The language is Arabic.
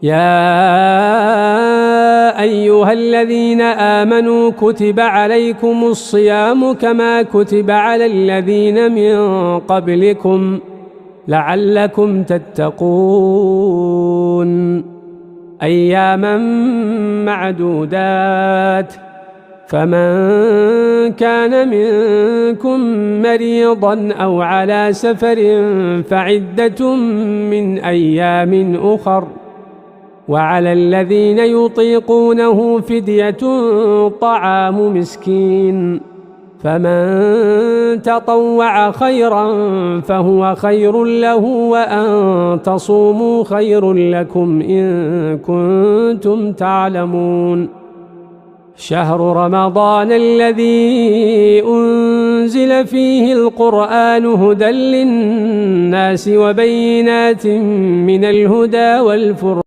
يا أيها الذين آمنوا كتب عليكم الصيام كما كتب على الذين من قبلكم لعلكم تتقون أياما معدودات فمن كان منكم مريضا أو على سفر فعدة من أيام أخر وعلى الذين يطيقونه فدية طعام مسكين فمن تطوع خيرا فهو خير له وأن تصوموا خير لكم إن كنتم تعلمون شهر رمضان الذي أنزل فيه القرآن هدى للناس وبينات من الهدى والفرقان